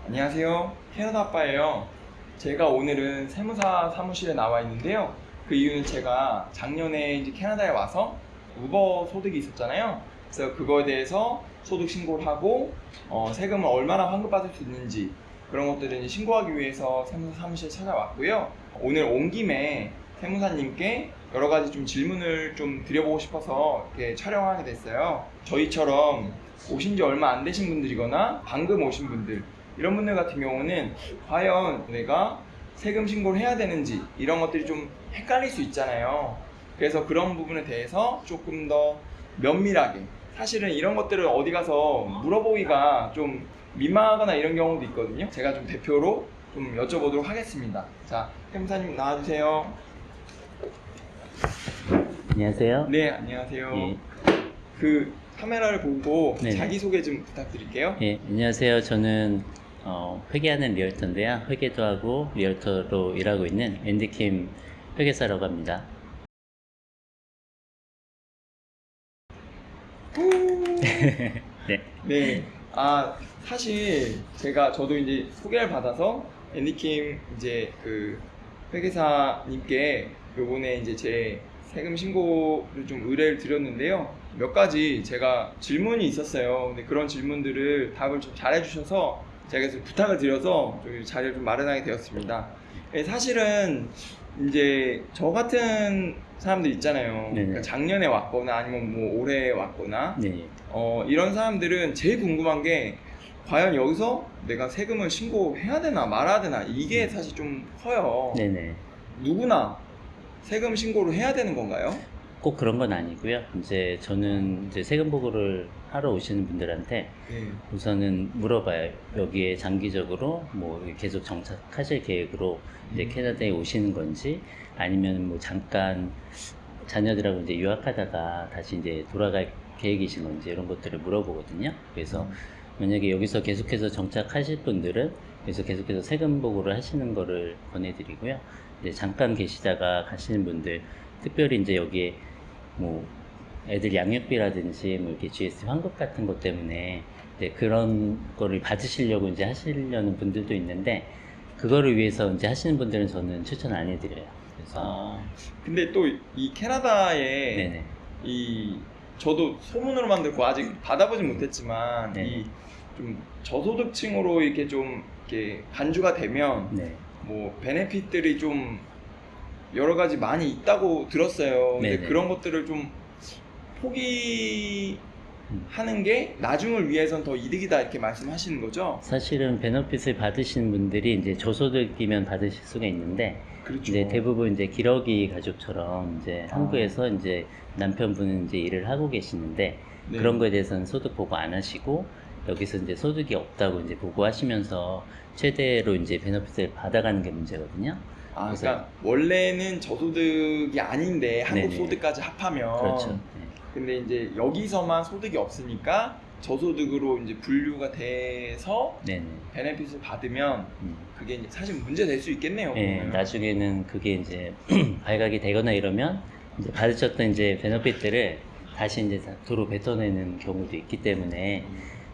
안녕하세요. 캐나다 아빠예요. 제가 오늘은 세무사 사무실에 나와 있는데요. 그 이유는 제가 작년에 이제 캐나다에 와서 우버 소득이 있었잖아요. 그래서 그거에 대해서 소득 신고를 하고 세금을 얼마나 환급받을 수 있는지 그런 것들을 이제 신고하기 위해서 세무사 사무실에 찾아왔고요. 오늘 온 김에 세무사님께 여러 가지 좀 질문을 좀 드려보고 싶어서 이렇게 촬영하게 됐어요. 저희처럼 오신 지 얼마 안 되신 분들이거나 방금 오신 분들 이런 분들 같은 경우는 과연 내가 세금 신고를 해야 되는지 이런 것들이 좀 헷갈릴 수 있잖아요. 그래서 그런 부분에 대해서 조금 더 면밀하게, 사실은 이런 것들을 어디 가서 물어보기가 좀 민망하거나 이런 경우도 있거든요. 제가 좀 대표로 좀 여쭤보도록 하겠습니다. 자, 세무사님 나와주세요. 안녕하세요. 네, 안녕하세요. 예. 그 카메라를 보고 네네. 자기소개 좀 부탁드릴게요. 예, 안녕하세요. 저는 회계하는 리얼터인데요. 회계도 하고 리얼터로 일하고 있는 앤디킴 회계사라고 합니다. 네. 네. 사실 저도 이제 소개를 받아서 앤디킴 이제 그 회계사님께 요번에 이제 제 세금 신고를 좀 의뢰를 드렸는데요. 몇 가지 제가 질문이 있었어요. 근데 그런 질문들을 답을 좀 잘해주셔서 제가 그래서 부탁을 드려서 좀 자리를 좀 마련하게 되었습니다. 사실은 이제 저 같은 사람들 있잖아요. 그러니까 작년에 왔거나 아니면 뭐 올해 왔거나 네. 이런 사람들은 제일 궁금한 게 과연 여기서 내가 세금을 신고해야 되나 말아야 되나 이게 사실 좀 커요. 네네. 누구나 세금 신고를 해야 되는 건가요? 꼭 그런 건 아니고요. 이제 저는 이제 세금 보고를 하러 오시는 분들한테 네. 우선은 물어봐요. 여기에 장기적으로 뭐 계속 정착하실 계획으로 이제 캐나다에 오시는 건지 아니면 뭐 잠깐 자녀들하고 이제 유학하다가 다시 이제 돌아갈 계획이신 건지 이런 것들을 물어보거든요. 그래서 만약에 여기서 계속해서 정착하실 분들은 그래서 계속해서 세금 보고를 하시는 거를 권해드리고요. 이제 잠깐 계시다가 가시는 분들, 특별히 이제 여기에 뭐 애들 양육비라든지 뭐 이렇게 GST 환급 같은 것 때문에 이제 그런 거를 받으시려고 이제 하시려는 분들도 있는데 그거를 위해서 이제 하시는 분들은 저는 추천 안 해드려요. 그래서 근데 또 이 캐나다에 네네. 저도 소문으로만 듣고 아직 받아보진 못했지만 네. 이 좀 저소득층으로 이렇게 좀 이렇게 간주가 되면 네. 뭐 베네핏들이 좀 여러 가지 많이 있다고 들었어요. 근데 네네. 그런 것들을 좀 포기하는 게 나중을 위해선 더 이득이다 이렇게 말씀하시는 거죠? 사실은 베너핏을 받으시는 분들이 이제 저소득이면 받으실 수가 있는데 그렇죠. 이제 대부분 이제 기러기 가족처럼 이제 한국에서 이제 남편분은 이제 일을 하고 계시는데 네. 그런 거에 대해서는 소득 보고 안 하시고 여기서 이제 소득이 없다고 이제 보고하시면서 최대로 이제 베너핏을 받아가는 게 문제거든요. 그래서 그러니까 원래는 저소득이 아닌데 한국 네네. 소득까지 합하면 그렇죠. 네. 근데 이제 여기서만 소득이 없으니까 저소득으로 이제 분류가 돼서 네네. 베네핏을 받으면 음. 그게 이제 사실 문제 될 수 있겠네요. 네, 그러면. 나중에는 그게 이제 발각이 되거나 이러면 이제 받으셨던 이제 베너핏들을 다시 이제 도로 뱉어내는 경우도 있기 때문에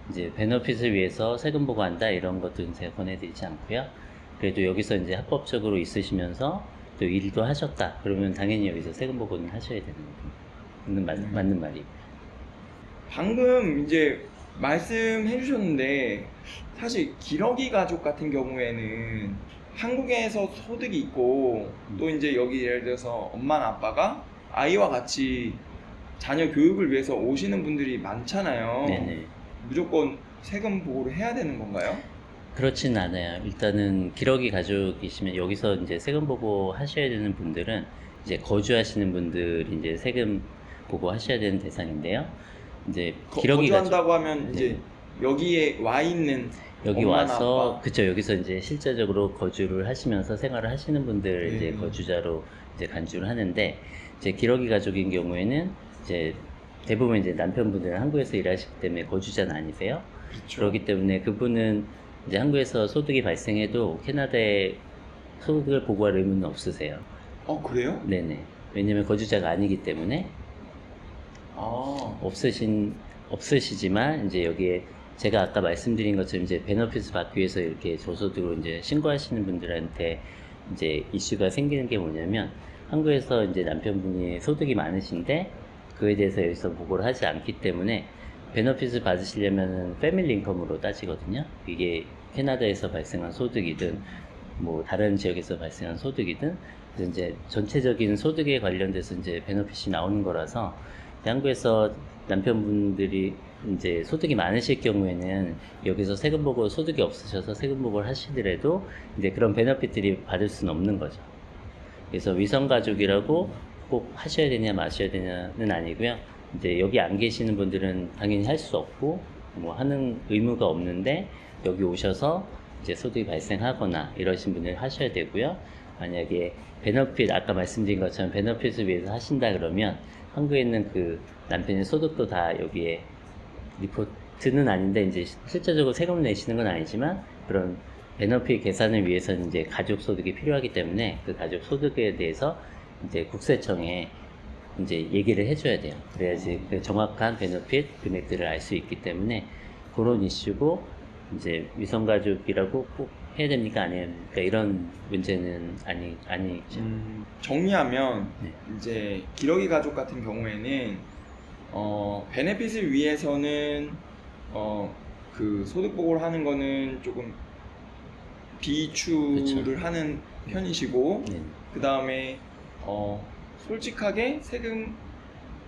이제 베너핏을 위해서 세금 보고한다 이런 것들은 제가 권해드리지 않고요. 그래도 여기서 이제 합법적으로 있으시면서 또 일도 하셨다 그러면 당연히 여기서 세금 보고는 하셔야 되는 거죠. 맞는 말이고. 방금 이제 말씀해 주셨는데 사실 기러기 가족 같은 경우에는 한국에서 소득이 있고 또 이제 여기 예를 들어서 엄마나 아빠가 아이와 같이 자녀 교육을 위해서 오시는 분들이 많잖아요. 네네. 무조건 세금 보고를 해야 되는 건가요? 그렇진 않아요. 일단은 기러기 가족이시면 여기서 이제 세금 보고 하셔야 되는 분들은 이제 거주하시는 분들이 이제 세금 보고 하셔야 되는 대상인데요. 이제 기러기 거주한다고 가족 하면 이제 여기에 와 있는 여기 엄마나 와서 아빠. 그쵸 여기서 이제 실제적으로 거주를 하시면서 생활을 하시는 분들 네. 이제 거주자로 이제 간주를 하는데 이제 기러기 가족인 경우에는 이제 대부분 이제 남편분들은 한국에서 일하시기 때문에 거주자는 아니세요. 그렇죠. 그렇기 때문에 그분은 이제 한국에서 소득이 발생해도 캐나다에 소득을 보고할 의무는 없으세요. 그래요? 네네. 왜냐면 거주자가 아니기 때문에 없으시지만 이제 여기에 제가 아까 말씀드린 것처럼 이제 베너핏을 받기 위해서 이렇게 저소득으로 이제 신고하시는 분들한테 이제 이슈가 생기는 게 뭐냐면, 한국에서 이제 남편분이 소득이 많으신데 그에 대해서 여기서 보고를 하지 않기 때문에 베너핏을 받으시려면은 패밀리 인컴으로 따지거든요. 이게 캐나다에서 발생한 소득이든 뭐 다른 지역에서 발생한 소득이든, 그래서 이제 전체적인 소득에 관련돼서 이제 베너핏이 나오는 거라서, 한국에서 남편분들이 이제 소득이 많으실 경우에는 여기서 세금 보고 소득이 없으셔서 세금 보고를 하시더라도 이제 그런 베너핏들이 받을 수는 없는 거죠. 그래서 위성가족이라고 꼭 하셔야 되냐 마셔야 되냐는 아니고요. 이제 여기 안 계시는 분들은 당연히 할 수 없고 뭐 하는 의무가 없는데, 여기 오셔서 이제 소득이 발생하거나 이러신 분들 하셔야 되고요. 만약에 베너핏, 아까 말씀드린 것처럼 베너핏을 위해서 하신다 그러면 한국에 있는 그 남편의 소득도 다 여기에 리포트는 아닌데, 이제 실제적으로 세금 내시는 건 아니지만 그런 베너핏 계산을 위해서는 이제 가족 소득이 필요하기 때문에 그 가족 소득에 대해서 이제 국세청에 이제 얘기를 해줘야 돼요. 그래야지 그 정확한 베너핏 금액들을 알 수 있기 때문에 그런 이슈고, 이제 위성가족이라고 꼭 해야 됩니까? 아닙니까? 이런 문제는 아니죠. 정리하면 네. 이제 기러기 가족 같은 경우에는 베네핏을 위해서는 그 소득 보고를 하는 거는 조금 비추를 그쵸. 하는 편이시고, 네. 그 다음에 솔직하게 세금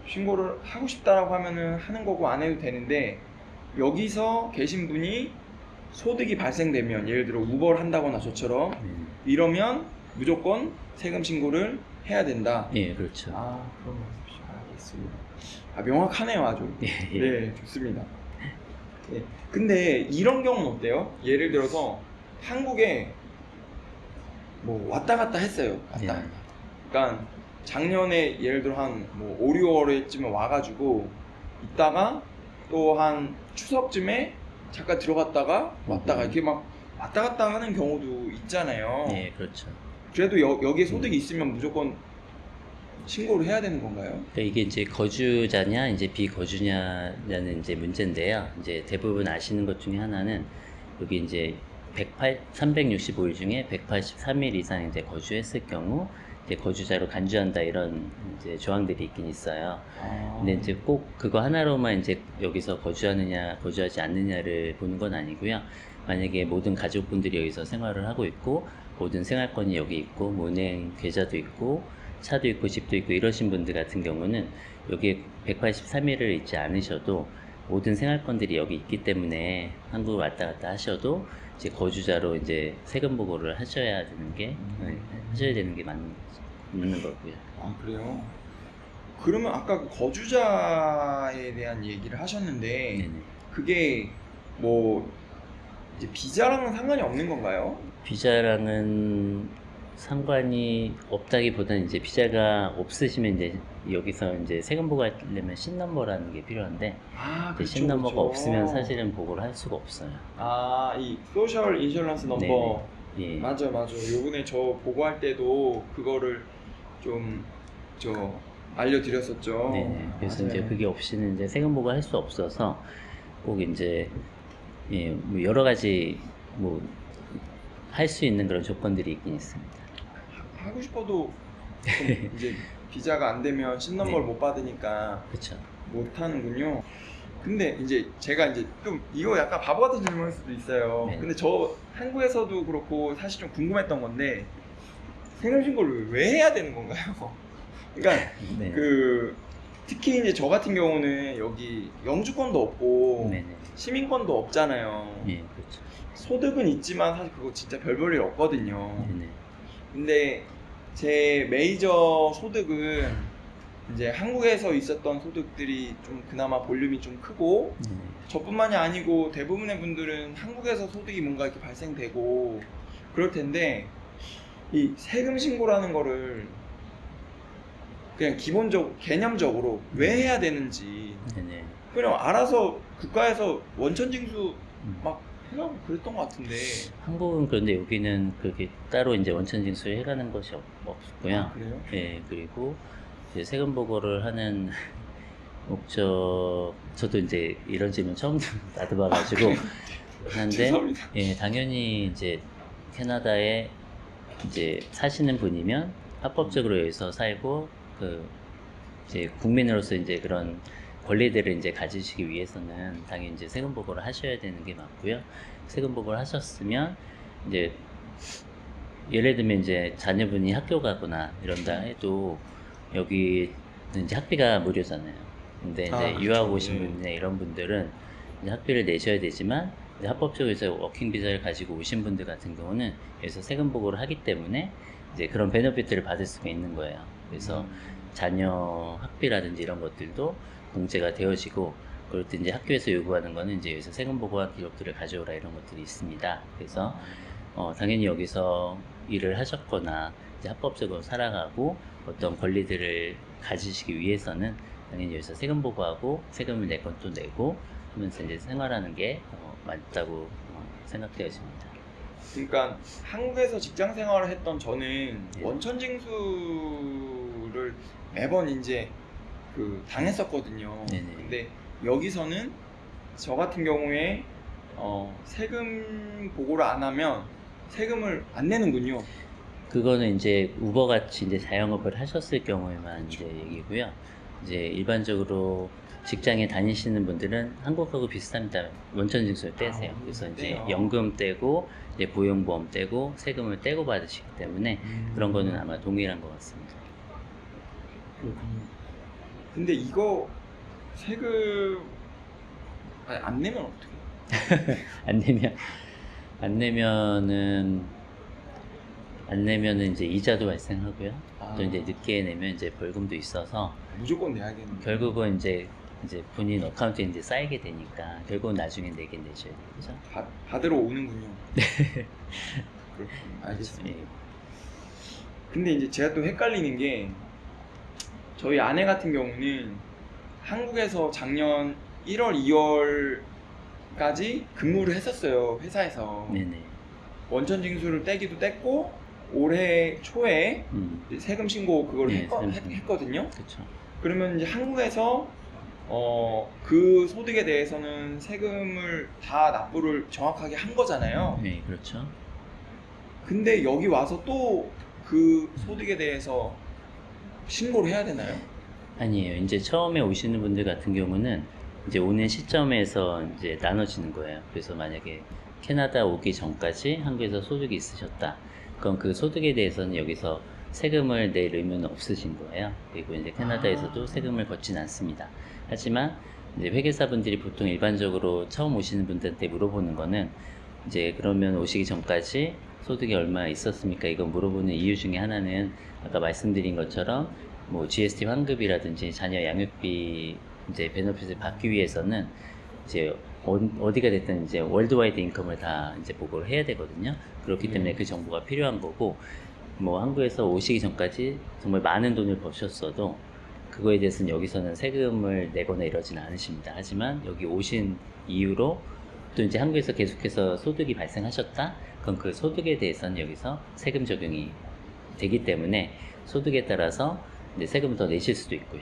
신고를 하고 싶다라고 하면은 하는 거고 안 해도 되는데, 여기서 계신 분이 소득이 발생되면 예를 들어 우버를 한다거나 저처럼 이러면 무조건 세금 신고를 해야 된다. 예, 그렇죠. 그런 말씀이시죠. 알겠습니다. 명확하네요, 아주. 예, 예. 네, 좋습니다. 네. 근데 이런 경우는 어때요? 예를 들어서 한국에 뭐 왔다 갔다 했어요. 왔다 예. 갔다. 그러니까 작년에 예를 들어 한 뭐 5, 6월에쯤에 와가지고 있다가 또 한 추석쯤에 잠깐 들어갔다가 왔다가 이렇게 막 왔다 갔다 하는 경우도 있잖아요. 예, 그렇죠. 그래도 여기에 소득이 있으면 무조건 신고를 해야 되는 건가요? 그러니까 이게 이제 거주자냐 이제 비거주냐는 이제 문제인데요. 이제 대부분 아시는 것 중에 하나는 여기 이제 365일 중에 183일 이상 이제 거주했을 경우 이제 거주자로 간주한다, 이런 이제 조항들이 있긴 있어요. 근데 이제 꼭 그거 하나로만 이제 여기서 거주하느냐 거주하지 않느냐를 보는 건 아니고요. 만약에 모든 가족분들이 여기서 생활을 하고 있고 모든 생활권이 여기 있고 뭐 은행 계좌도 있고 차도 있고 집도 있고 이러신 분들 같은 경우는 여기에 183일을 있지 않으셔도 모든 생활권들이 여기 있기 때문에 한국을 왔다 갔다 하셔도 이제 거주자로 이제 세금 보고를 하셔야 되는 게 맞는 거고요. 그래요? 그러면 아까 그 거주자에 대한 얘기를 하셨는데 네네. 그게 뭐 이제 비자랑은 상관이 없는 건가요? 비자랑은 상관이 없다기보다는 이제 비자가 없으시면 이제 여기서 이제 세금 보고하려면 신넘버라는 게 필요한데, 이제 그렇죠, 신넘버가 그렇죠. 없으면 사실은 보고를 할 수가 없어요. 이 소셜 인슈런스 넘버. 네네. 예. 맞아. 요번에 저 보고할 때도 그거를 좀 알려드렸었죠. 네네. 그래서 맞아요. 이제 그게 없이는 이제 세금 보고 할 수 없어서 꼭 이제 뭐 여러 가지 뭐 할 수 있는 그런 조건들이 있긴 있습니다. 하고 싶어도 좀 이제 비자가 안 되면 신넘버를 네. 못 받으니까 그렇죠. 못 하는군요. 근데 이제 제가 이제 좀 이거 약간 바보 같은 질문일 수도 있어요. 네. 근데 저 한국에서도 그렇고 사실 좀 궁금했던 건데 세금 신고를 왜 해야 되는 건가요? 그러니까 네. 특히 이제 저 같은 경우는 여기 영주권도 없고 네네. 시민권도 없잖아요. 예, 그렇죠. 소득은 있지만 사실 그거 진짜 별 볼 일 없거든요. 네네. 근데 제 메이저 소득은 이제 한국에서 있었던 소득들이 좀 그나마 볼륨이 좀 크고, 네네. 저뿐만이 아니고 대부분의 분들은 한국에서 소득이 뭔가 이렇게 발생되고 그럴 텐데, 이 세금 신고라는 거를 그냥 개념적으로 왜 해야 되는지, 네네. 그냥 알아서 국가에서 원천징수 막 해가고 그랬던 것 같은데. 한국은 그런데 여기는 그게 따로 이제 원천 징수를 해가는 것이 없고요. 그래요? 예, 그리고 이제 세금 보고를 하는 저도 이제 이런 질문 처음 받아봐가지고 하는데, 죄송합니다. 예, 당연히 이제 캐나다에 이제 사시는 분이면 합법적으로 여기서 살고, 이제 국민으로서 이제 그런 권리들을 이제 가지시기 위해서는 당연히 이제 세금 보고를 하셔야 되는 게 맞고요. 세금 보고를 하셨으면 이제 예를 들면 이제 자녀분이 학교 가거나 이런다 해도 여기는 이제 학비가 무료잖아요. 근데 이제 유학 그렇죠. 오신 예. 분이나 이런 분들은 이제 학비를 내셔야 되지만, 이제 합법적으로 이제 워킹 비자를 가지고 오신 분들 같은 경우는 여기서 세금 보고를 하기 때문에 이제 그런 베너핏들을 받을 수가 있는 거예요. 그래서 자녀 학비라든지 이런 것들도 공제가 되어지고, 그럴 때 이제 학교에서 요구하는 거는 이제 여기서 세금 보고한 기록들을 가져오라 이런 것들이 있습니다. 그래서 당연히 여기서 일을 하셨거나 이제 합법적으로 살아가고 어떤 권리들을 가지시기 위해서는 당연히 여기서 세금 보고하고 세금을 낼 건 또 내고 하면서 이제 생활하는 게 맞다고 생각되어집니다. 그러니까 한국에서 직장 생활을 했던 저는 예. 원천 징수를 매번 이제 당했었거든요. 네네. 근데 여기서는 저 같은 경우에 세금 보고를 안 하면 세금을 안 내는군요. 그거는 이제 우버 같이 이제 자영업을 하셨을 경우에만 이제 얘기고요. 이제 일반적으로 직장에 다니시는 분들은 한국하고 비슷합니다. 원천징수를 떼세요. 그래서 이제 떼요. 연금 떼고 이제 고용보험 떼고 세금을 떼고 받으시기 때문에 그런 거는 아마 동일한 것 같습니다. 근데 이거 세금 안 내면 어떡해? 안 내면은 이제 이자도 발생하고요. 아. 또 이제 늦게 내면 이제 벌금도 있어서 무조건 내야겠네. 결국은 이제 본인 어카운트에 이제 쌓이게 되니까 결국은 나중에 내긴 내셔야 되죠. 받으러 오는군요. 그렇군요. 알겠습니다. 예. 근데 이제 제가 또 헷갈리는 게, 저희 아내 같은 경우는 한국에서 작년 1월, 2월까지 근무를 했었어요, 회사에서. 네네. 원천 징수를 떼기도 뗐고, 올해 초에 이제 세금 신고 그걸 네, 세금 신고. 했거든요. 그렇죠. 그러면 이제 한국에서 그 소득에 대해서는 세금을 다 납부를 정확하게 한 거잖아요. 네, 그렇죠. 근데 여기 와서 또 그 소득에 대해서 신고를 해야 되나요? 아니에요. 이제 처음에 오시는 분들 같은 경우는 이제 오는 시점에서 이제 나눠지는 거예요. 그래서 만약에 캐나다 오기 전까지 한국에서 소득이 있으셨다. 그럼 그 소득에 대해서는 여기서 세금을 낼 의무는 없으신 거예요. 그리고 이제 캐나다에서도 세금을 걷진 않습니다. 하지만 이제 회계사분들이 보통 일반적으로 처음 오시는 분들한테 물어보는 거는 이제 그러면 오시기 전까지 소득이 얼마 있었습니까? 이거 물어보는 이유 중에 하나는 아까 말씀드린 것처럼 뭐 GST 환급이라든지 자녀 양육비 이제 베너핏을 받기 위해서는 이제 어디가 됐든 이제 월드와이드 인컴을 다 이제 보고를 해야 되거든요. 그렇기 때문에 그 정보가 필요한 거고, 뭐 한국에서 오시기 전까지 정말 많은 돈을 버셨어도 그거에 대해서는 여기서는 세금을 내거나 이러지는 않으십니다. 하지만 여기 오신 이후로 또 이제 한국에서 계속해서 소득이 발생하셨다? 그럼 그 소득에 대해서는 여기서 세금 적용이 되기 때문에 소득에 따라서 이제 세금을 더 내실 수도 있고요.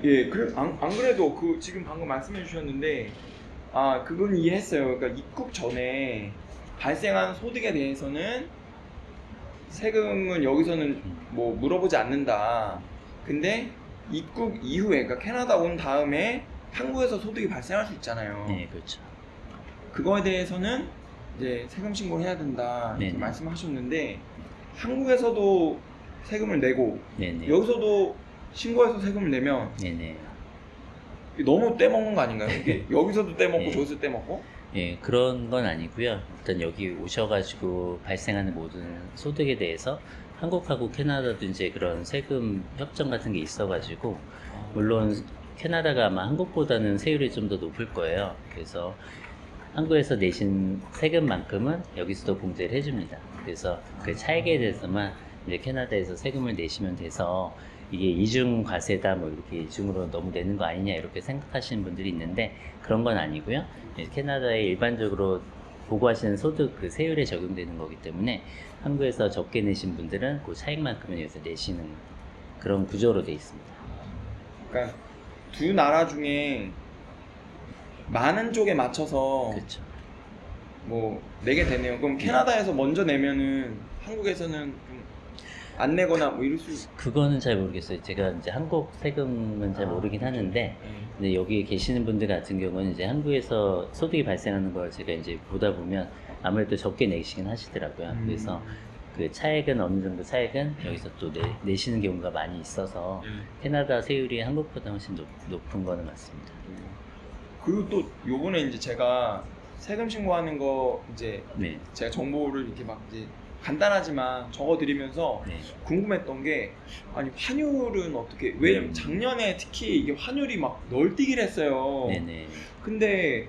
예, 안 그래도 지금 방금 말씀해 주셨는데, 그건 이해했어요. 그러니까 입국 전에 발생한 소득에 대해서는 세금은 여기서는 뭐 물어보지 않는다. 근데 입국 이후에, 그러니까 캐나다 온 다음에 한국에서 소득이 발생할 수 있잖아요. 네, 그렇죠. 그거에 대해서는 이제 세금 신고를 해야 된다 이렇게 네네. 말씀하셨는데, 한국에서도 세금을 내고 네네. 여기서도 신고해서 세금을 내면 네네. 너무 떼먹는 거 아닌가요? 이게 여기서도 떼먹고 네. 저기서 떼먹고? 예, 그런 건 아니고요. 일단 여기 오셔가지고 발생하는 모든 소득에 대해서 한국하고 캐나다도 이제 그런 세금 협정 같은 게 있어가지고, 물론 캐나다가 아마 한국보다는 세율이 좀 더 높을 거예요. 그래서 한국에서 내신 세금만큼은 여기서도 공제를 해줍니다. 그래서 그 차익에 대해서만 이제 캐나다에서 세금을 내시면 돼서, 이게 이중 과세다 뭐 이렇게 이중으로 너무 내는 거 아니냐 이렇게 생각하시는 분들이 있는데, 그런 건 아니고요. 캐나다에 일반적으로 보고하시는 소득 그 세율에 적용되는 거기 때문에 한국에서 적게 내신 분들은 그 차익만큼은 여기서 내시는 그런 구조로 되어 있습니다. 그러니까 두 나라 중에 많은 쪽에 맞춰서 그렇죠. 뭐 내게 되네요. 그럼 캐나다에서 먼저 내면은 한국에서는 좀 안 내거나 뭐 이럴 수. 그거는 잘 모르겠어요. 제가 이제 한국 세금은 잘 모르긴 그렇죠. 하는데, 네. 근데 여기 계시는 분들 같은 경우는 이제 한국에서 소득이 발생하는 걸 제가 이제 보다 보면 아무래도 적게 내시긴 하시더라고요. 그래서 그 차액은 어느 정도 차액은 여기서 또 내시는 경우가 많이 있어서 캐나다 세율이 한국보다 훨씬 높은 거는 맞습니다. 그리고 또 요번에 이제 제가 세금 신고하는 거 이제 네. 제가 정보를 이렇게 막 이제 간단하지만 적어드리면서 네. 궁금했던 게 아니 환율은 어떻게, 왜냐면 작년에 특히 이게 환율이 막 널뛰기를 했어요. 네네. 근데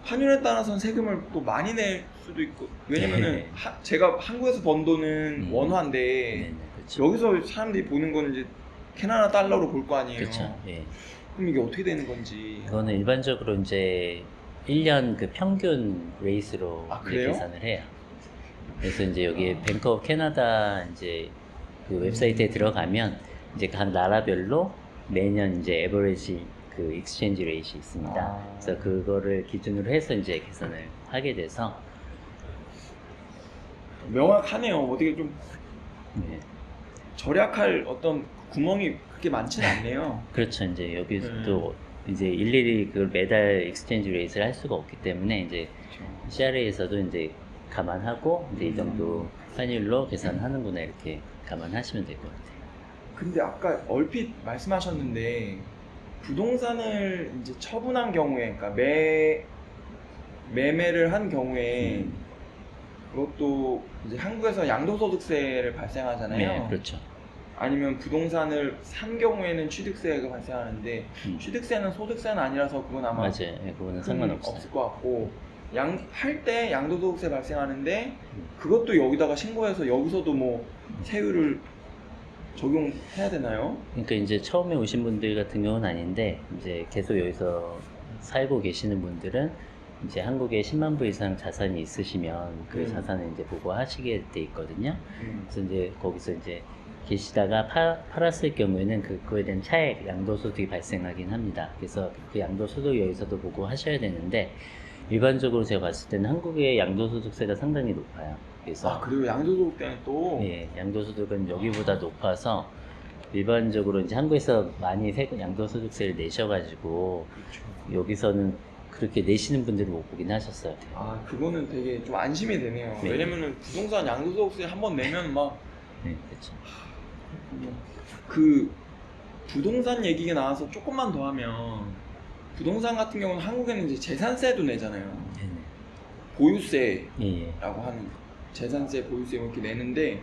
환율에 따라서는 세금을 또 많이 낼 수도 있고, 왜냐면은 네. 제가 한국에서 번 돈은 원화인데 네네. 그렇죠. 여기서 사람들이 보는 거는 이제 캐나다 달러로 볼 거 아니에요. 그렇죠. 예. 그럼 이게 어떻게 되는 건지. 그거는 일반적으로 이제 1년 그 평균 레이스로 아, 이제 그래요? 계산을 해요. 그래서 이제 여기 뱅크 오브 캐나다 이제 그 웹사이트에 들어가면 이제 각 나라별로 매년 이제 에버리지 그 익스체인지 레이트이 있습니다. 아. 그래서 그거를 기준으로 해서 이제 계산을 하게 돼서 명확하네요. 어떻게 좀 네. 절약할 어떤 구멍이 그렇게 많지는 않네요. 그렇죠. 이제 여기서도 이제 일일이 그걸 매달 익스체인지 레이트를 할 수가 없기 때문에 이제 CRA에서도 이제 감안하고 이제 이 정도 환율로 계산하는구나 이렇게 감안하시면 될 것 같아요. 근데 아까 얼핏 말씀하셨는데 부동산을 이제 처분한 경우에, 그러니까 매매를 한 경우에 그것도 이제 한국에서 양도소득세를 발생하잖아요. 네, 그렇죠. 아니면 부동산을 산 경우에는 취득세가 발생하는데 취득세는 소득세는 아니라서 그건 아마 맞아요. 예, 그거는 상관없어요. 없을 것 같고, 할 때 양도소득세 발생하는데 그것도 여기다가 신고해서 여기서도 뭐 세율을 적용해야 되나요? 그러니까 이제 처음에 오신 분들 같은 경우는 아닌데 이제 계속 여기서 살고 계시는 분들은 이제 한국에 10만 불 이상 자산이 있으시면 그 자산을 이제 보고하시게 돼 있거든요. 그래서 이제 거기서 이제 계시다가 팔았을 경우에는 그거에 대한 차액 양도소득이 발생하긴 합니다. 그래서 그 양도소득 여기서도 보고하셔야 되는데 일반적으로 제가 봤을 때는 한국의 양도소득세가 상당히 높아요. 그래서 그리고 양도소득 때는 또 예, 양도소득은 여기보다 높아서 일반적으로 이제 한국에서 많이 양도소득세를 내셔가지고 여기서는 그렇게 내시는 분들을 못 보긴 하셨어요. 그거는 되게 좀 안심이 되네요. 네. 왜냐면은 부동산 양도소득세 한 번 내면 막 네, 그렇죠. 그 부동산 얘기가 나와서 조금만 더 하면, 부동산 같은 경우는 한국에는 이제 재산세도 내잖아요. 네네. 보유세라고 예, 예. 하는 재산세, 보유세 이렇게 내는데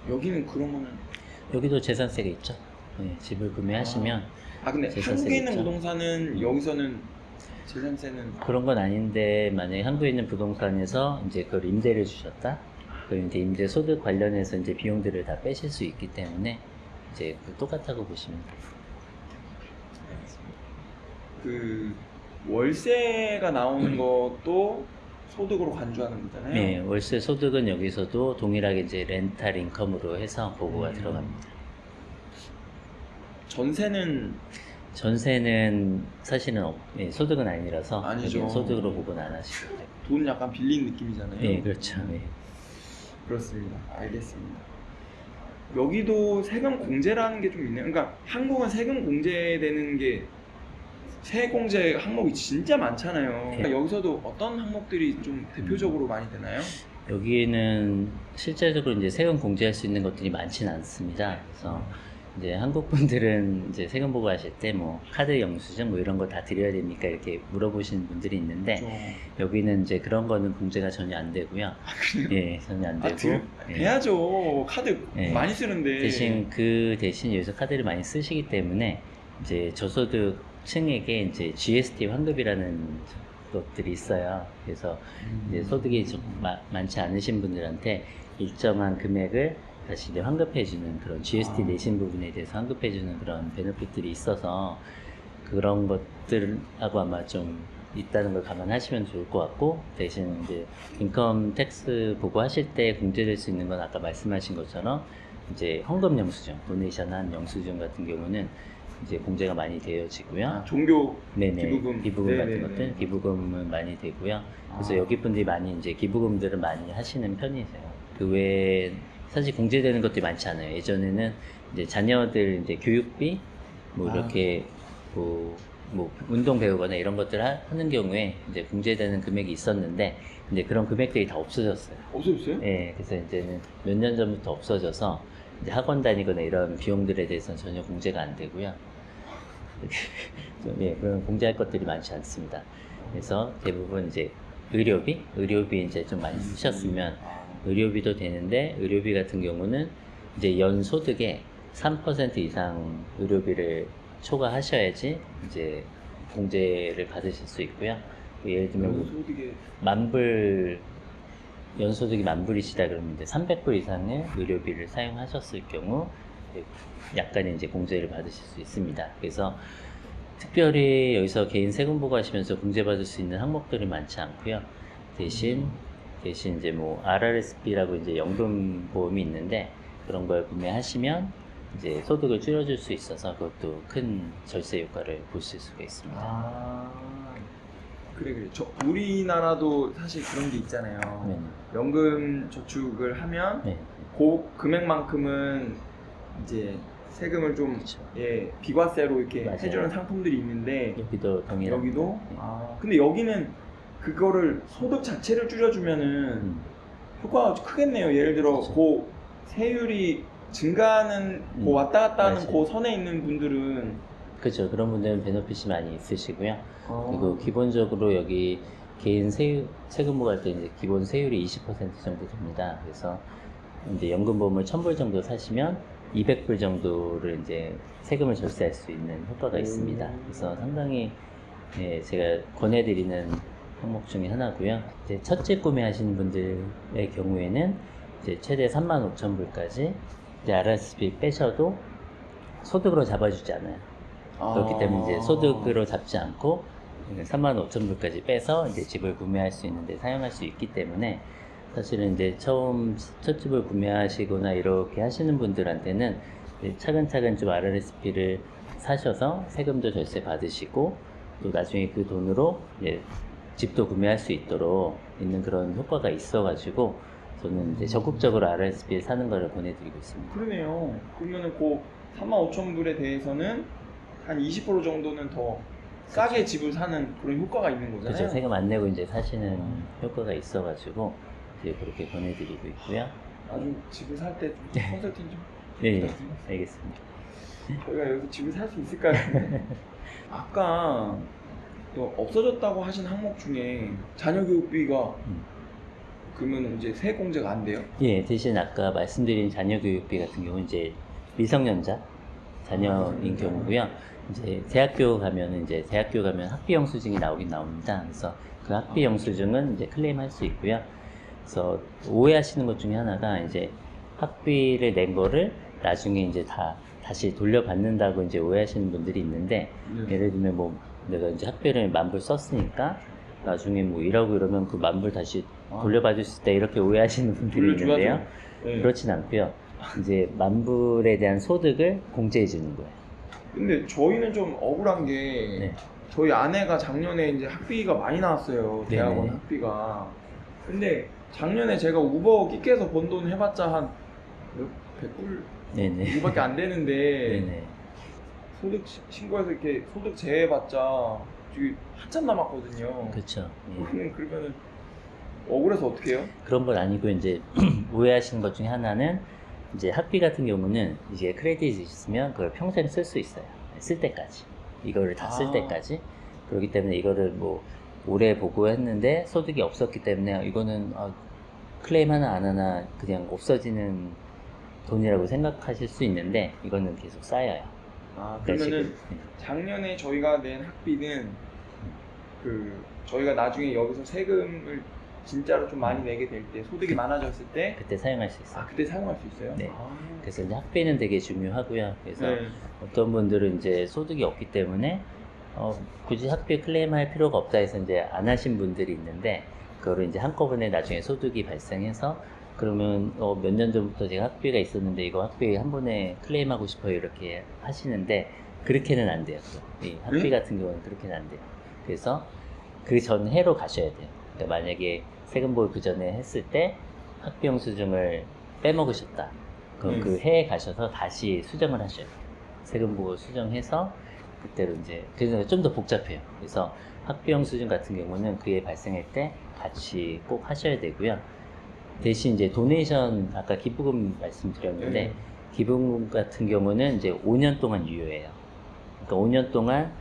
여기는 그런 거는 여기도 재산세가 있죠. 예, 집을 구매하시면 근데 재산세가 한국에 있는 있죠. 부동산은 여기서는 재산세는 그런 건 아닌데 만약에 한국에 있는 부동산에서 이제 그걸 임대를 주셨다. 그럼 이제 임대 소득 관련해서 이제 비용들을 다 빼실 수 있기 때문에 이제 똑같다고 보시면 돼요. 그 월세가 나오는 것도 소득으로 간주하는 거잖아요. 네, 월세 소득은 여기서도 동일하게 이제 렌탈 인컴으로 해서 보고가 들어갑니다. 전세는 사실은 소득은 아니라서 아니죠. 여기는 소득으로 보고는 안 하시고 돼요. 돈 약간 빌린 느낌이잖아요. 네, 그렇죠. 네. 그렇습니다. 알겠습니다. 여기도 세금 공제라는 게 좀 있네요. 그러니까 한국은 세금 공제되는 게 세액 공제 항목이 진짜 많잖아요. 그러니까 여기서도 어떤 항목들이 좀 대표적으로 많이 되나요? 여기는 실제적으로 이제 세금 공제할 수 있는 것들이 많지는 않습니다. 그래서 이제 한국 분들은 이제 세금 보고하실 때 뭐 카드 영수증 뭐 이런 거 다 드려야 됩니까 이렇게 물어보시는 분들이 있는데 여기는 이제 그런 거는 공제가 전혀 안 되고요. 예, 전혀 안 되고. 예. 해야죠. 카드 예. 많이 쓰는데. 대신 여기서 카드를 많이 쓰시기 때문에 이제 저소득층에게 이제 GST 환급이라는 것들이 있어요. 그래서 이제 소득이 좀 많지 않으신 분들한테 일정한 금액을 다시 이제 환급해주는 그런 GST 내신 부분에 대해서 환급해주는 그런 베네핏들이 있어서 그런 것들하고 아마 좀 있다는 걸 감안하시면 좋을 것 같고, 대신 이제 인컴 텍스 보고하실 때 공제될 수 있는 건 아까 말씀하신 것처럼 이제 헌금 영수증, 도네이션한 영수증 같은 경우는 이제 공제가 많이 되어지고요. 아, 종교 네네. 기부금. 같은 네네네. 것들 기부금은 많이 되고요. 그래서 아. 여기 분들이 많이 이제 기부금들을 많이 하시는 편이세요. 그 외에 사실 공제되는 것들이 많지 않아요. 예전에는 이제 자녀들 이제 교육비 뭐 아. 이렇게 뭐 운동 배우거나 이런 것들 하는 경우에 이제 공제되는 금액이 있었는데 이제 그런 금액들이 다 없어졌어요. 없어졌어요? 예, 그래서 이제는 몇 년 전부터 없어져서 이제 학원 다니거나 이런 비용들에 대해서는 전혀 공제가 안 되고요. 예, 그런 공제할 것들이 많지 않습니다. 그래서 대부분 이제 의료비 이제 좀 많이 쓰셨으면 의료비도 되는데 의료비 같은 경우는 이제 연 소득의 3% 이상 의료비를 초과하셔야지 이제 공제를 받으실 수 있고요. 예를 들면 뭐 소득에 연소득이 10,000불이시다 그러면 이제 300불 이상의 의료비를 사용하셨을 경우 이제 약간의 이제 공제를 받으실 수 있습니다. 그래서 특별히 여기서 개인 세금 보고하시면서 공제받을 수 있는 항목들이 많지 않고요. 대신 이제 뭐 RRSP라고 이제 연금 보험이 있는데 그런 걸 구매하시면 이제 소득을 줄여줄 수 있어서 그것도 큰 절세 효과를 보실 수가 있습니다. 아, 그래. 우리나라도 사실 그런 게 있잖아요. 네. 연금 저축을 하면 네. 그 금액만큼은 이제 세금을 좀 그렇죠. 예, 비과세로 이렇게 맞아요. 해주는 상품들이 있는데 여기도 동일합니다. 여기도 네. 근데 여기는 그거를 소득 자체를 줄여주면은 효과가 크겠네요. 예를 들어 그렇죠. 그 세율이 증가하는 그 왔다 갔다 하는 맞아요. 그 선에 있는 분들은 그렇죠. 그런 분들은 베너핏이 많이 있으시고요. 아. 그리고 기본적으로 여기 개인 세금 부과할 때 이제 기본 세율이 20% 정도 됩니다. 그래서 이제 연금보험을 1,000불 정도 사시면 200불 정도를 이제 세금을 절세할 수 있는 효과가 있습니다. 그래서 상당히 예, 제가 권해드리는 항목 중에 하나고요. 이제 첫 집 구매하시는 분들의 경우에는 이제 최대 35,000불까지 이제 RSP 빼셔도 소득으로 잡아주지 않아요. 그렇기 때문에 이제 소득으로 잡지 않고 35,000불까지 빼서 이제 집을 구매할 수 있는데 사용할 수 있기 때문에 사실은 이제 처음 첫 집을 구매하시거나 이렇게 하시는 분들한테는 이제 차근차근 좀 RRSP를 사셔서 세금도 절세 받으시고 또 나중에 그 돈으로 이제 집도 구매할 수 있도록 있는 그런 효과가 있어가지고 저는 이제 적극적으로 RRSP를 사는 것을 권해드리고 있습니다. 그러네요. 그러면은 그 35,000불에 대해서는 한 20% 정도는 더 싸게 집을 사는 그런 효과가 있는 거잖아요. 그렇죠. 세금 안 내고 이제 사시는 효과가 있어가지고 이제 그렇게 권해드리고 있고요. 나중 집을 살 때 컨설팅 좀 네, 부탁드립니다. 알겠습니다. 저희가 여기서 집을 살 수 있을까요? 아까 또 없어졌다고 하신 항목 중에 자녀 교육비가 그러면 이제 세액 공제가 안 돼요? 예, 대신 아까 말씀드린 자녀 교육비 같은 경우는 이제 미성년자 자녀인 경우고요. 이제 대학교 가면 학비 영수증이 나오긴 나옵니다. 그래서 그 학비 영수증은 이제 클레임할 수 있고요. 그래서 오해하시는 것 중에 하나가 이제 학비를 낸 거를 나중에 이제 다시 돌려받는다고 이제 오해하시는 분들이 있는데 네. 예를 들면 뭐 내가 이제 학비를 10,000불 썼으니까 나중에 뭐 일하고 이러면 그 10,000불 다시 돌려받을 수 있다 이렇게 오해하시는 분들이 있는데요. 네. 그렇진 않고요. 이제 10,000불에 대한 소득을 공제해 주는 거예요. 근데 저희는 좀 억울한 게 네. 저희 아내가 작년에 이제 학비가 많이 나왔어요. 대학원 네네. 학비가. 근데 작년에 제가 우버 끼께서 번 돈 해봤자 한 100불 네네. 이거밖에 안 되는데 네네. 소득 신고해서 이렇게 소득 제해봤자 지금 한참 남았거든요. 그렇죠. 예. 그러면은 억울해서 어떻게 해요? 그런 건 아니고 이제 오해하시는 것 중에 하나는 이제 학비 같은 경우는 이제 크레딧이 있으면 그걸 평생 쓸 수 있어요. 쓸 때까지. 이거를 다 쓸 아. 때까지. 그렇기 때문에 이거를 뭐 올해 보고했는데 소득이 없었기 때문에 이거는 클레임 하나 안 하나 그냥 없어지는 돈이라고 생각하실 수 있는데 이거는 계속 쌓여요. 그러면은 네. 작년에 저희가 낸 학비는 그 저희가 나중에 여기서 세금을 진짜로 좀 많이 내게 될 때 소득이 많아졌을 때 그때 사용할 수 있어요. 그때 사용할 수 있어요? 네. 그래서 이제 학비는 되게 중요하고요. 그래서 네. 어떤 분들은 이제 소득이 없기 때문에 굳이 학비 클레임할 필요가 없다 해서 이제 안 하신 분들이 있는데 그거를 이제 한꺼번에 나중에 소득이 발생해서 그러면 몇 년 전부터 제가 학비가 있었는데 이거 학비 한 번에 클레임하고 싶어요 이렇게 하시는데 그렇게는 안 돼요. 또. 이 학비 네? 같은 경우는 그렇게는 안 돼요. 그래서 그 전 해로 가셔야 돼요. 그러니까 만약에 세금보유 그 전에 했을 때 학비용 수중을 빼먹으셨다. 그럼 그 해에 가셔서 다시 수정을 하셔야 돼요. 세금보유 수정해서 그때로 이제 그래서 좀 더 복잡해요. 그래서 학비용 수준 같은 경우는 그에 발생할 때 같이 꼭 하셔야 되고요. 대신 이제 도네이션 아까 기부금 말씀드렸는데 네. 기부금 같은 경우는 이제 5년 동안 유효해요. 그러니까 5년 동안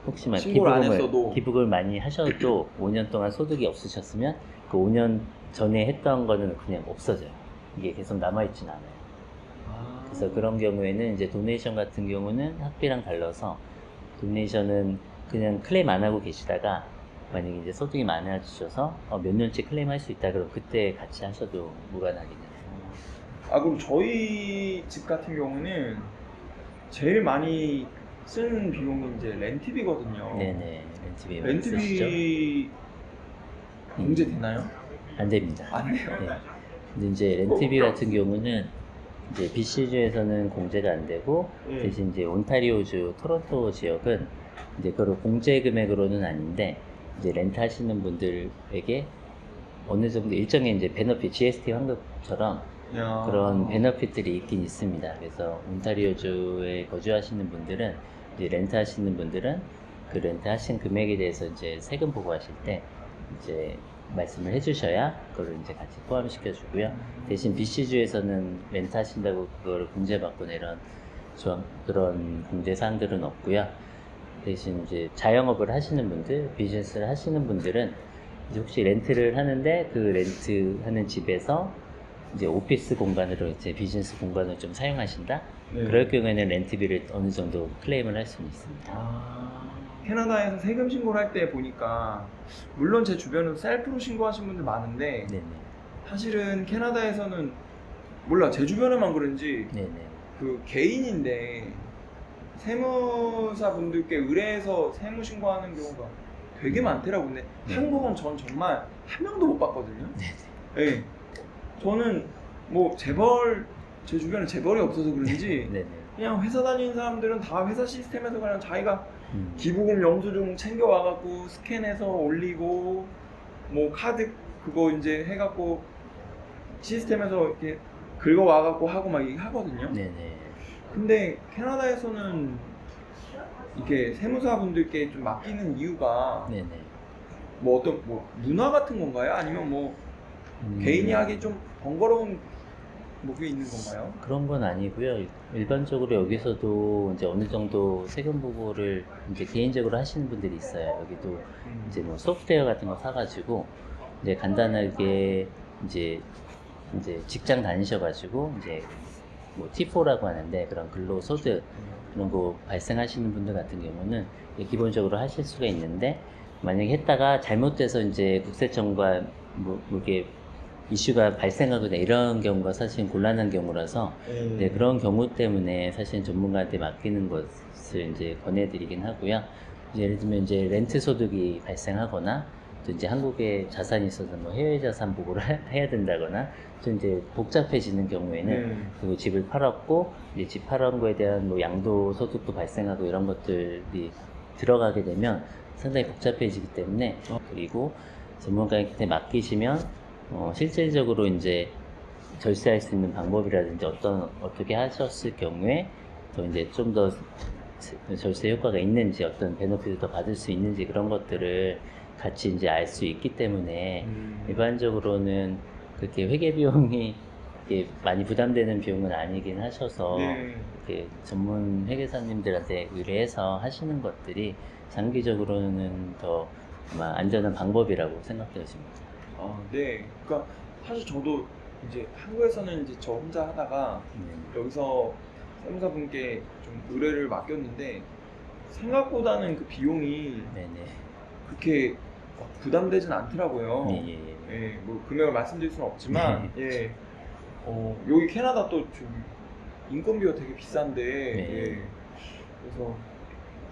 혹시 만 신고를 안 했어도. 기부금을 많이 하셔도 5년 동안 소득이 없으셨으면 그 5년 전에 했던 거는 그냥 없어져요. 이게 계속 남아있진 않아요. 그래서 그런 경우에는 이제 도네이션 같은 경우는 학비랑 달라서 도네이션은 그냥 클레임 안 하고 계시다가 만약에 이제 소득이 많아지셔서 몇 년째 클레임할 수 있다 그러면 그때 같이 하셔도 무관하긴 해요. 아, 그럼 저희 집 같은 경우는 제일 많이 쓰는 비용이 이제 렌트비거든요. 네네. 렌트비 많이 쓰시죠? 렌트비 공제 되나요? 안 됩니다. 안 돼요. 네. 근데 이제 렌트비 같은 경우는 이제 BC주에서는 공제가 안 되고 네. 대신 이제 온타리오주 토론토 지역은 이제 그걸 공제 금액으로는 아닌데 이제 렌트 하시는 분들에게 어느 정도 일정의 이제 베너핏, GST 환급처럼 야. 그런 베너핏들이 있긴 있습니다. 그래서 온타리오주에 거주하시는 분들은 이제 렌트 하시는 분들은 그 렌트 하신 금액에 대해서 이제 세금 보고하실 때 이제 말씀을 해주셔야 그걸 이제 같이 포함시켜 주고요. 대신 BC주에서는 렌트 하신다고 그걸 공제받거나 이런 그런 공제 사항들은 없고요. 대신 이제 자영업을 하시는 분들, 비즈니스를 하시는 분들은 이제 혹시 렌트를 하는데 그 렌트 하는 집에서 이제 오피스 공간으로 이제 비즈니스 공간을 좀 사용하신다? 네. 그럴 경우에는 렌트비를 어느 정도 클레임을 할 수는 있습니다. 캐나다에서 세금 신고를 할 때 보니까 물론 제 주변에도 셀프로 신고하신 분들 많은데 네네. 사실은 캐나다에서는 몰라 제 주변에만 그런지 네네. 그 개인인데 세무사 분들께 의뢰해서 세무 신고하는 경우가 되게 많더라고요. 근데 네. 한국은 전 정말 한 명도 못 봤거든요. 네네. 네. 저는 뭐 재벌 제 주변에 재벌이 없어서 그런지 네네. 그냥 회사 다니는 사람들은 다 회사 시스템에서 그냥 자기가 음. 기부금 영수증 챙겨 와갖고 스캔해서 올리고 뭐 카드 그거 이제 해갖고 시스템에서 이렇게 긁어 와갖고 하고 막 이게 하거든요. 네네. 근데 캐나다에서는 이렇게 세무사분들께 좀 맡기는 이유가 네네. 뭐 어떤 뭐 문화 같은 건가요? 아니면 뭐 개인이 하기 좀 번거로운 뭐 그게 있는 건가요? 그런 건 아니고요. 일반적으로 여기서도 이제 어느 정도 세금 보고를 이제 개인적으로 하시는 분들이 있어요. 여기도 이제 뭐 소프트웨어 같은 거 사가지고 이제 간단하게 이제 직장 다니셔가지고 이제 뭐 T4라고 하는데 그런 근로소득 그런 거 발생하시는 분들 같은 경우는 기본적으로 하실 수가 있는데 만약에 했다가 잘못돼서 이제 국세청과 뭐 이게 이슈가 발생하거나 이런 경우가 사실 곤란한 경우라서 네, 그런 경우 때문에 사실 전문가한테 맡기는 것을 이제 권해드리긴 하고요. 이제 예를 들면 이제 렌트 소득이 발생하거나 또 이제 한국에 자산이 있어서 뭐 해외 자산 보고를 해야 된다거나 좀 이제 복잡해지는 경우에는 그 집을 팔았고 이제 집 팔은 거에 대한 뭐 양도 소득도 발생하고 이런 것들이 들어가게 되면 상당히 복잡해지기 때문에 그리고 전문가한테 맡기시면 실질적으로 이제 절세할 수 있는 방법이라든지 어떻게 하셨을 경우에 더 이제 좀 더 절세 효과가 있는지 어떤 베너핏을 더 받을 수 있는지 그런 것들을 같이 이제 알 수 있기 때문에 일반적으로는 그렇게 회계 비용이 이렇게 많이 부담되는 비용은 아니긴 하셔서 이렇게 전문 회계사님들한테 의뢰해서 하시는 것들이 장기적으로는 더 아마 안전한 방법이라고 생각되십니다. 네. 그러니까 사실 저도 이제 한국에서는 이제 저 혼자 하다가 여기서 세무사분께 좀 의뢰를 맡겼는데 생각보다는 그 비용이 네네. 그렇게 부담되진 않더라고요. 예. 예, 뭐 금액을 말씀드릴 수는 없지만 예. 여기 캐나다 또 좀 인건비가 되게 비싼데 예. 그래서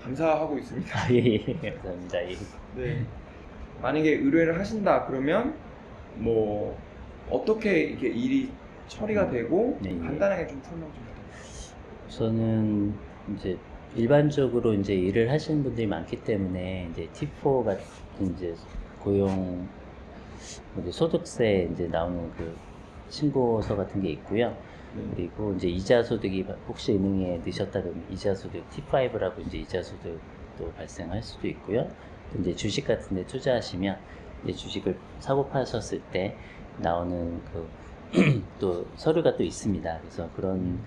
감사하고 있습니다. 아, 예. 감사합니다. 예. 네. 만약에 의뢰를 하신다 그러면 뭐 어떻게 이게 일이 처리가 되고 네. 간단하게 좀 설명 좀 부탁드립니다. 우선은 이제 일반적으로 이제 일을 하시는 분들이 많기 때문에 이제 T4 같은 이제 고용 이제 소득세 이제 나오는 그 신고서 같은 게 있고요. 그리고 이제 이자 소득이 혹시 은행에 넣으셨다 그러면 이자 소득 T5라고 이제 이자 소득도 발생할 수도 있고요. 또 이제 주식 같은 데 투자하시면 이제 주식을 사고 파셨을 때 나오는 그 또 서류가 또 있습니다. 그래서 그런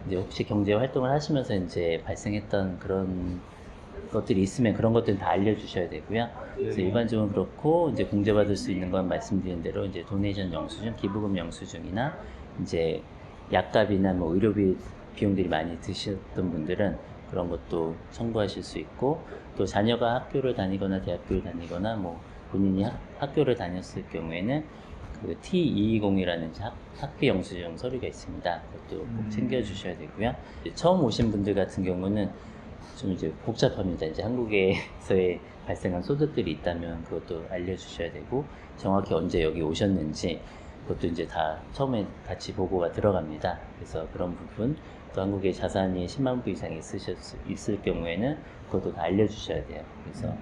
이제 혹시 경제 활동을 하시면서 이제 발생했던 그런 것들이 있으면 그런 것들은 다 알려주셔야 되고요. 그래서 일반적으로 그렇고 이제 공제받을 수 있는 건 말씀드린 대로 이제 도네이션 영수증, 기부금 영수증이나 이제 약값이나 뭐 의료비 비용들이 많이 드셨던 분들은 그런 것도 청구하실 수 있고, 또 자녀가 학교를 다니거나 대학교를 다니거나 뭐 본인이 학교를 다녔을 경우에는 그 T220이라는 학비 영수증 서류가 있습니다. 그것도 꼭 챙겨주셔야 되고요. 이제 처음 오신 분들 같은 경우는 좀 이제 복잡합니다. 이제 한국에서의 발생한 소득들이 있다면 그것도 알려주셔야 되고, 정확히 언제 여기 오셨는지 그것도 이제 다 처음에 같이 보고가 들어갑니다. 그래서 그런 부분, 또 한국에 자산이 10만 불 이상 있을 경우에는 그것도 다 알려주셔야 돼요. 그래서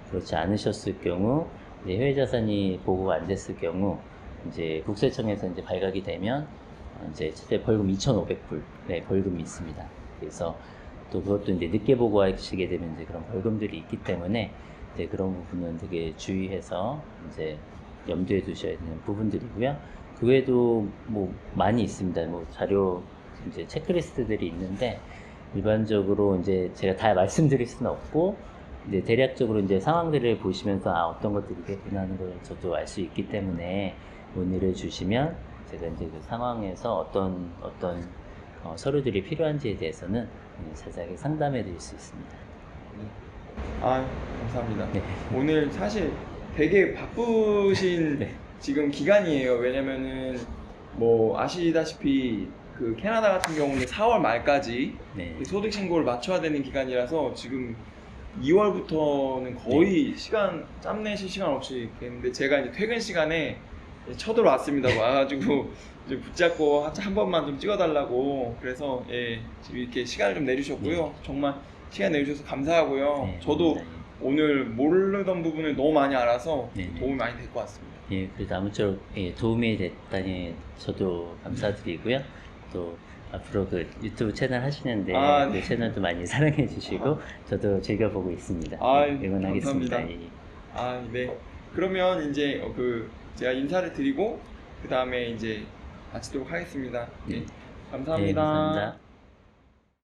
그렇지 않으셨을 경우, 이제 해외 자산이 보고가 안 됐을 경우, 이제 국세청에서 이제 발각이 되면 이제 최대 벌금 2,500불, 네, 벌금이 있습니다. 그래서 또 그것도 이제 늦게 보고하시게 되면 이제 그런 벌금들이 있기 때문에 이제 그런 부분은 되게 주의해서 이제 염두에 두셔야 되는 부분들이고요. 그 외에도 뭐 많이 있습니다. 뭐 자료 이제 체크리스트들이 있는데 일반적으로 이제 제가 다 말씀드릴 수는 없고, 이제 대략적으로 이제 상황들을 보시면서 어떤 것들이 개편하는 걸 저도 알 수 있기 때문에 문의를 주시면 제가 이제 그 상황에서 어떤 서류들이 필요한지에 대해서는 자세하게 상담해 드릴 수 있습니다. 아, 감사합니다. 네. 오늘 사실 되게 바쁘신 네. 지금 기간이에요. 왜냐면은 뭐 아시다시피 그 캐나다 같은 경우는 4월 말까지 네. 소득 신고를 맞춰야 되는 기간이라서 지금 2월부터는 거의 시간 짬내실 시간 없이 했는데, 제가 이제 퇴근 시간에 쳐들어왔습니다. 와가지고 이제 붙잡고 한 번만 좀 찍어달라고. 그래서 예, 지금 이렇게 시간을 좀 내주셨고요. 정말 시간 내주셔서 감사하고요. 네, 저도 감사합니다. 오늘 모르던 부분을 너무 많이 알아서 네, 네. 도움이 많이 될 것 같습니다. 예, 그래도 아무쪼록 도움이 됐다니 저도 감사드리고요. 또 앞으로 그 유튜브 채널 하시는데 네. 그 채널도 많이 사랑해 주시고 저도 즐겨보고 있습니다. 응원하겠습니다. 감사합니다. 네. 그러면 이제 제가 인사를 드리고 그 다음에 이제 마치도록 하겠습니다. 네. 감사합니다. 네, 감사합니다.